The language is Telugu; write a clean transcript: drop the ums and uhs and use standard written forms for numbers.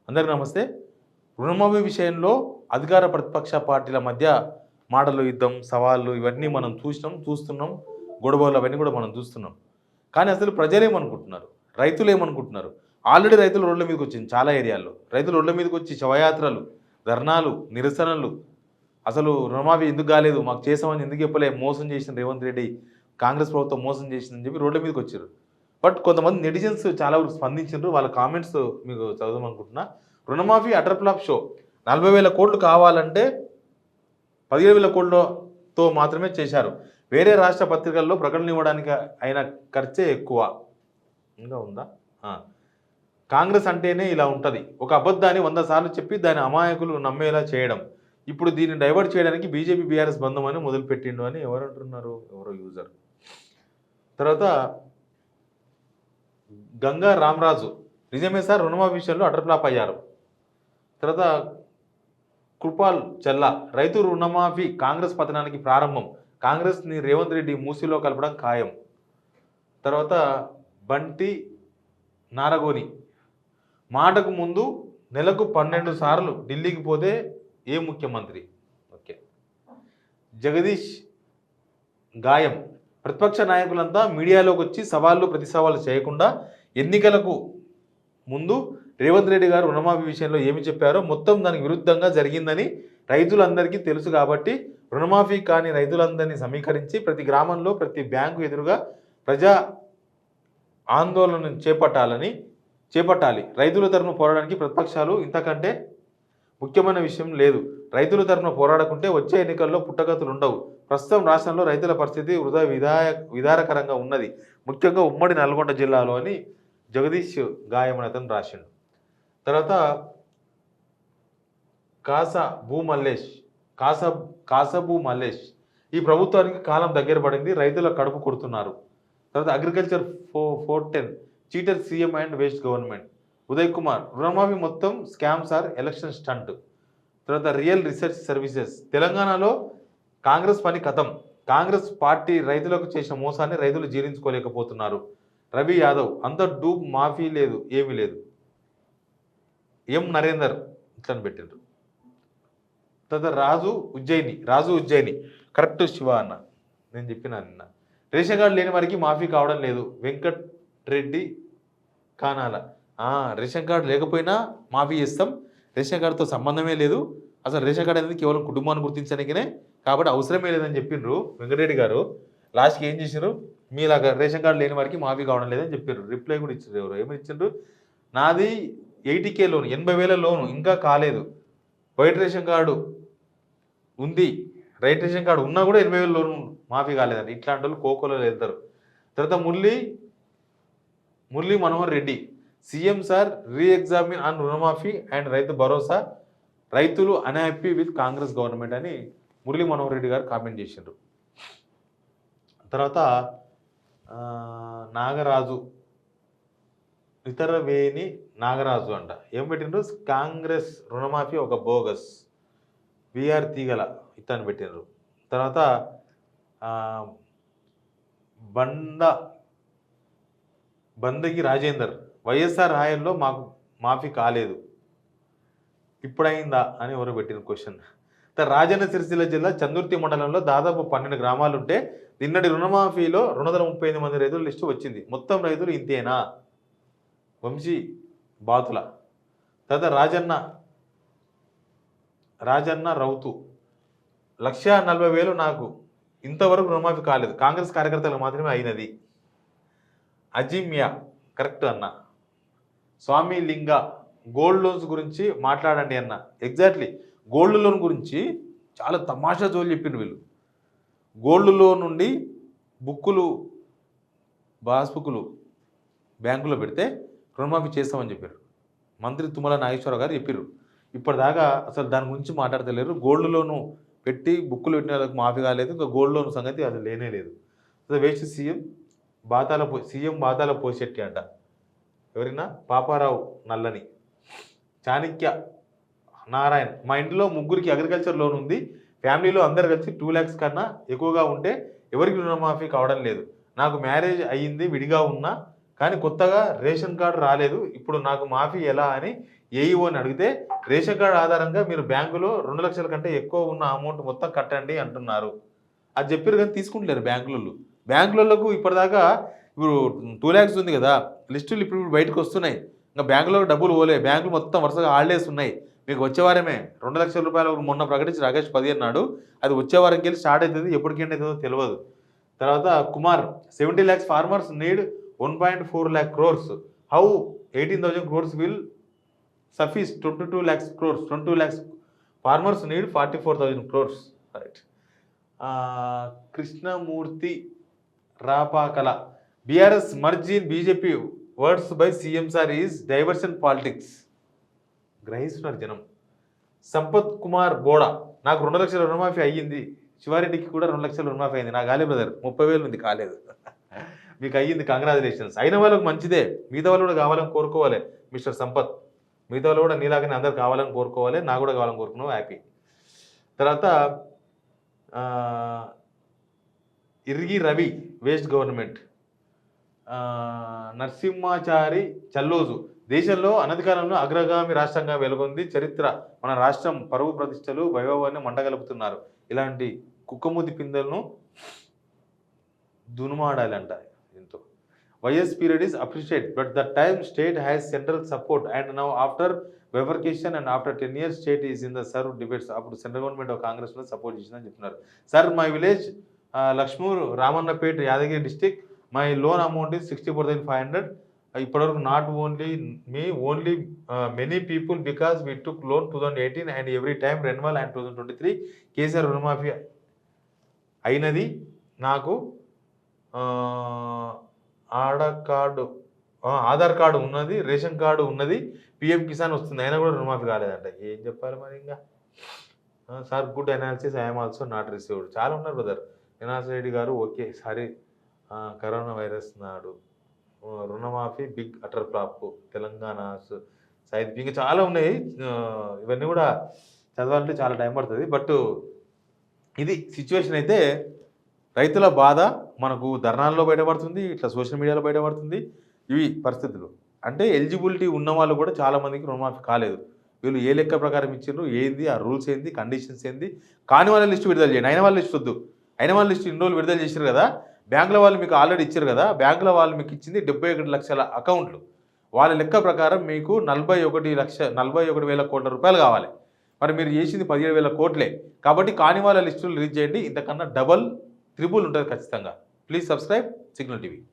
అందరికీ నమస్తే. రుణమాఫీ విషయంలో అధికార ప్రతిపక్ష పార్టీల మధ్య మాటలు యుద్ధం, సవాళ్ళు ఇవన్నీ మనం చూస్తున్నాం. గొడవలు అవన్నీ కూడా మనం చూస్తున్నాం. కానీ అసలు ప్రజలేమనుకుంటున్నారు? రైతులేమనుకుంటున్నారు? ఆల్రెడీ రైతులు రోడ్ల మీదకి వచ్చింది చాలా ఏరియాల్లో. రైతులు రోడ్ల మీదకి వచ్చి శవయాత్రలు, ధర్నాలు, నిరసనలు. అసలు రుణమాఫీ ఎందుకు కాలేదు, మాకు చేసామని ఎందుకు చెప్పలే, మోసం చేసిన రేవంత్ రెడ్డి, కాంగ్రెస్ ప్రభుత్వం మోసం చేసిందని చెప్పి రోడ్ల మీదకి వచ్చారు. బట్ కొంతమంది నెటిజన్స్ చాలా వరకు స్పందించారు. వాళ్ళ కామెంట్స్ మీకు చదవమనుకుంటున్నా. రుణమాఫీ అటర్ ఫ్లాప్ షో, 40,000 కోట్లు కావాలంటే 17,000 కోట్లతో మాత్రమే చేశారు. వేరే రాష్ట్ర పత్రికల్లో ప్రకటన ఇవ్వడానికి అయిన ఖర్చే ఎక్కువ. ఇంకా ఉందా? కాంగ్రెస్ అంటేనే ఇలా ఉంటుంది. ఒక అబద్ధాన్ని 100 సార్లు చెప్పి దాని అమాయకులు నమ్మేలా చేయడం. ఇప్పుడు దీన్ని డైవర్ట్ చేయడానికి బీజేపీ బీఆర్ఎస్ బంధం అని మొదలుపెట్టిండు అని ఎవరు అంటున్నారు? ఎవరో యూజర్. తర్వాత గంగా రామరాజు, నిజమే సార్, రుణమాఫీ విషయంలో అటర్ ఫ్లాప్ అయ్యారు. తర్వాత కృపాల్ చెల్లా, రైతు రుణమాఫీ కాంగ్రెస్ పతనానికి ప్రారంభం, కాంగ్రెస్ని రేవంత్ రెడ్డి మూసిలో కలపడం ఖాయం. తర్వాత బంటి నారగోని, మాటకు ముందు నెలకు 12 సార్లు ఢిల్లీకి పోతే ఏ ముఖ్యమంత్రి? ఓకే. జగదీష్ గాయం, ప్రతిపక్ష నాయకులంతా మీడియాలోకి వచ్చి సవాళ్ళు ప్రతి సవాళ్ళు చేయకుండా ఎన్నికలకు ముందు రేవంత్ రెడ్డి గారు రుణమాఫీ విషయంలో ఏమి చెప్పారో మొత్తం దానికి విరుద్ధంగా జరిగిందని రైతులందరికీ తెలుసు. కాబట్టి రుణమాఫీ కాని రైతులందరినీ సమీకరించి ప్రతి గ్రామంలో ప్రతి బ్యాంకు ఎదురుగా ప్రజా ఆందోళన చేపట్టాలి. రైతుల తరఫున పోరాడడానికి ప్రతిపక్షాలు ఇంతకంటే ముఖ్యమైన విషయం లేదు. రైతుల తరఫున పోరాడకుంటే వచ్చే ఎన్నికల్లో పుట్టగతులు ఉండవు. ప్రస్తుతం రాష్ట్రంలో రైతుల పరిస్థితి విధారకరంగా ఉన్నది, ముఖ్యంగా ఉమ్మడి నల్గొండ జిల్లాలో అని జగదీష్ గాయమని అతను రాసిండు. తర్వాత కాసబు మల్లేష్, ఈ ప్రభుత్వానికి కాలం దగ్గర పడింది, రైతుల కడుపు కొడుతున్నారు. తర్వాత agriculture 410 cheater CM and waste government. Uday Kumar, రుణమాఫీ మొత్తం స్కామ్ సార్, ఎలక్షన్ స్టంట్. తర్వాత రియల్ రీసెర్చ్ సర్వీసెస్, తెలంగాణలో కాంగ్రెస్ పని కథం, కాంగ్రెస్ పార్టీ రైతులకు చేసిన మోసాన్ని రైతులు జీర్ణించుకోలేకపోతున్నారు. రవి యాదవ్, అంత డూబ్, మాఫీ లేదు, ఏమీ లేదు. ఎం నరేందర్ ఇట్లని పెట్టిండ్రు. తర్వాత రాజు ఉజ్జయిని, కరెక్ట్ శివ అన్న, నేను చెప్పిన నిన్న. రేషన్ కార్డు లేని వారికి మాఫీ కావడం లేదు, వెంకట్ రెడ్డి కానాల. రేషన్ కార్డు లేకపోయినా మాఫీ చేస్తాం, రేషన్ కార్డుతో సంబంధమే లేదు, అసలు రేషన్ కార్డు అనేది కేవలం కుటుంబాన్ని గుర్తించడానికినే, కాబట్టి అవసరమే లేదని చెప్పిండ్రు వెంకటరెడ్డి గారు. లాస్ట్కి ఏం చేశారు? మీలాగా రేషన్ కార్డు లేని వారికి మాఫీ కావడం లేదని చెప్పారు. రిప్లై కూడా ఇచ్చారు. ఎవరు ఏమని ఇచ్చిండ్రు? నాది 80K లోను, 80,000 లోను ఇంకా కాలేదు, వైట్ రేషన్ కార్డు ఉంది, రైట్ రేషన్ కార్డు ఉన్నా కూడా 80,000 లోను మాఫీ కాలేదండి. ఇట్లాంటి వాళ్ళు కోకోలో వెళ్తారు. తర్వాత Murali Manohar Reddy, CM sir re-examine on రుణమాఫీ అండ్ రైతు భరోసా, రైతులు అన్హ్యాపీ విత్ కాంగ్రెస్ గవర్నమెంట్ అని మురళీ మనోహర్ రెడ్డి గారు కామెంట్ చేసిండ్రు. తర్వాత నాగరాజు, ఇతరవేణి నాగరాజు అంట, ఏం పెట్టిండ్రు? కాంగ్రెస్ రుణమాఫీ ఒక బోగస్, విఆర్ తీగల ఇతను పెట్టినరు. తర్వాత బందగి రాజేందర్, వైఎస్ఆర్ హాయంలో మాకు మాఫీ కాలేదు, ఇప్పుడైందా అని ఎవరు పెట్టిన క్వశ్చన్. రాజన్న సిరిసిల్ల జిల్లా చందుర్తి మండలంలో దాదాపు 12 గ్రామాలుంటే నిన్నటి రుణమాఫీలో 238 మంది రైతుల లిస్టు వచ్చింది. మొత్తం రైతులు ఇంతేనా? వంశీ బాతుల. తర్వాత రాజన్న రౌతు, 1,40,000 నాకు ఇంతవరకు రుణమాఫీ కాలేదు, కాంగ్రెస్ కార్యకర్తలకు మాత్రమే అయినది. అజిమ్యా, కరెక్ట్ అన్న. స్వామి లింగ, గోల్డ్ లోన్స్ గురించి మాట్లాడండి అన్న. ఎగ్జాక్ట్లీ, గోల్డ్ లోన్ గురించి చాలా తమాషా జోలు చెప్పిండ్రు వీళ్ళు. గోల్డ్ లోన్ నుండి పాస్బుక్లు బ్యాంకులో పెడితే రుణమాఫీ చేస్తామని చెప్పారు. మంత్రి తుమ్మల నాగేశ్వరరావు గారు చెప్పారు. ఇప్పటిదాకా అసలు దాని గురించి మాట్లాడతలేరు. గోల్డ్ లోను పెట్టి బుక్కులు పెట్టిన వాళ్ళకి మాఫీ కాలేదు, ఇంకా గోల్డ్ లోన్ సంగతి అది లేనే లేదు. వేస్ట్ సీఎం బాతాల పోషెట్టి అంట. ఎవరైనా? పాపారావు నల్లని. చాణక్య నారాయణ్, మా ఇంట్లో ముగ్గురికి అగ్రికల్చర్ లోన్ ఉంది, ఫ్యామిలీలో అందరు కలిసి 2 lakhs కన్నా ఎక్కువగా ఉంటే ఎవరికి రుణమాఫీ కావడం లేదు. నాకు మ్యారేజ్ అయ్యింది, విడిగా ఉన్నా కానీ కొత్తగా రేషన్ కార్డు రాలేదు, ఇప్పుడు నాకు మాఫీ ఎలా అని ఏఈఓని అడిగితే రేషన్ కార్డు ఆధారంగా మీరు బ్యాంకులో 2 లక్షల కంటే ఎక్కువ ఉన్న అమౌంట్ మొత్తం కట్టండి అంటున్నారు. అది చెప్పారు కానీ తీసుకుంటలేరు బ్యాంకులలో. బ్యాంకులకు ఇప్పటిదాకా ఇప్పుడు 2 lakhs ఉంది కదా, లిస్టులు ఇప్పుడు బయటకు వస్తున్నాయి. ఇంకా బ్యాంకులో డబ్బులు పోలే, బ్యాంకులు మొత్తం వరుసగా హాలిడేస్ ఉన్నాయి. మీకు వచ్చే వారమే 2 లక్షల రూపాయలు మొన్న ప్రకటించి ఆగస్టు 15 నాడు, అది వచ్చే వారంకి వెళ్ళి స్టార్ట్ అవుతుంది, ఎప్పటికి ఎండ్ అవుతుందో తెలియదు. తర్వాత Kumar 70 lakhs farmers need 1.4 lakh crores. How 18,000 crores will suffice 22 lakhs crores. 22 lakhs farmers need 44,000 crores. Right. Krishnamurthy Rapakala BRS merge in BJP words by CM sir is diversion politics. గ్రహిస్తున్నారు జనం. సంపత్ కుమార్ బోడా నాకు 2 లక్షల రుణమాఫీ అయ్యింది, శివారెడ్డికి కూడా 2 లక్షల రుణమాఫీ అయింది, నాకు కాలేదు బ్రదర్, 30,000 ఉంది కాలేదు. మీకు అయ్యింది, కంగ్రాచులేషన్స్. అయిన వాళ్ళకి మంచిదే, మిగతా వాళ్ళు కూడా కావాలని కోరుకోవాలి మిస్టర్ సంపత్. మిగతా వాళ్ళు కూడా నీలాగానే అందరు కావాలని కోరుకోవాలి, నాకు కూడా కావాలని కోరుకున్నావు, హ్యాపీ. తర్వాత ఇర్గి రవి వేస్ట్ గవర్నమెంట్. నరసింహాచారి చల్లోజు దేశంలో అనతి కాలంలో అగ్రగామి రాష్ట్రంగా వెలుగొంది చరిత్ర, మన రాష్ట్రం పరువు ప్రతిష్టలు వైభవాన్ని మండగలుపుతున్నారు. ఇలాంటి కుక్కమూతి పిందెలను దునుమాడాలంట. దీంతో YS period is appreciate but the time state has central support and now after bifurcation and after 10 years state is in the serve debates. అప్పుడు సెంట్రల్ గవర్నమెంట్ ఆఫ్ కాంగ్రెస్లో సపోర్ట్ చేసిందని చెప్తున్నారు. Sir my village Lakshmur Ramannapet Yadagiri district, my loan amount is 64,500. ఇప్పటివరకు not only me only many people because we took loan 2018 and every time renewal and 2023 KCR రుణమాఫీ అయినది. నాకు ఆధార్ కార్డు ఉన్నది, రేషన్ కార్డు ఉన్నది, పిఎం కిసాన్ వస్తుంది, అయినా కూడా రుణమాఫీ కాలేదంట. ఏం చెప్పాలి మరి ఇంకా. Sir good analysis, I'm also not received. చాలా ఉన్నారు బ్రదర్. వినాయక్ రెడ్డి గారు ఓకే, సారీ. కరోనా వైరస్ నాడు రుణమాఫీ big utter flop, Telangana side ఇంకా చాలా ఉన్నాయి. ఇవన్నీ కూడా చదవాలంటే చాలా టైం పడుతుంది. బట్ ఇది సిచ్యువేషన్ అయితే రైతుల బాధ మనకు ధర్నాల్లో బయటపడుతుంది, ఇట్లా సోషల్ మీడియాలో బయటపడుతుంది. ఇవి పరిస్థితులు. అంటే ఎలిజిబిలిటీ ఉన్న వాళ్ళు కూడా చాలామందికి రుణమాఫీ కాలేదు. వీళ్ళు ఏ లెక్క ప్రకారం ఇచ్చిండ్రు, ఏంది ఆ రూల్స్ ఏంది, కండిషన్స్ ఏంది, కాని వాళ్ళ లిస్టు విడుదల చేయండి. అయిన వాళ్ళ లిస్ట్ వద్దు. అయిన వాళ్ళ లిస్టు ఇన్ని రోజులు విడుదల చేశారు కదా, బ్యాంకుల వాళ్ళు మీకు ఆల్రెడీ ఇచ్చారు కదా, బ్యాంకుల వాళ్ళు మీకు ఇచ్చింది 71 లక్షల అకౌంట్లు. వాళ్ళ లెక్క ప్రకారం మీకు 41,000 కోట్ల రూపాయలు కావాలి. మరి మీరు చేసింది 17,000 కోట్లే. కాబట్టి కాని వాళ్ళ లిస్టులు రిలీజ్ చేయండి. ఇంతకన్నా డబల్, త్రిబుల్ ఉంటుంది ఖచ్చితంగా. Please subscribe signal TV.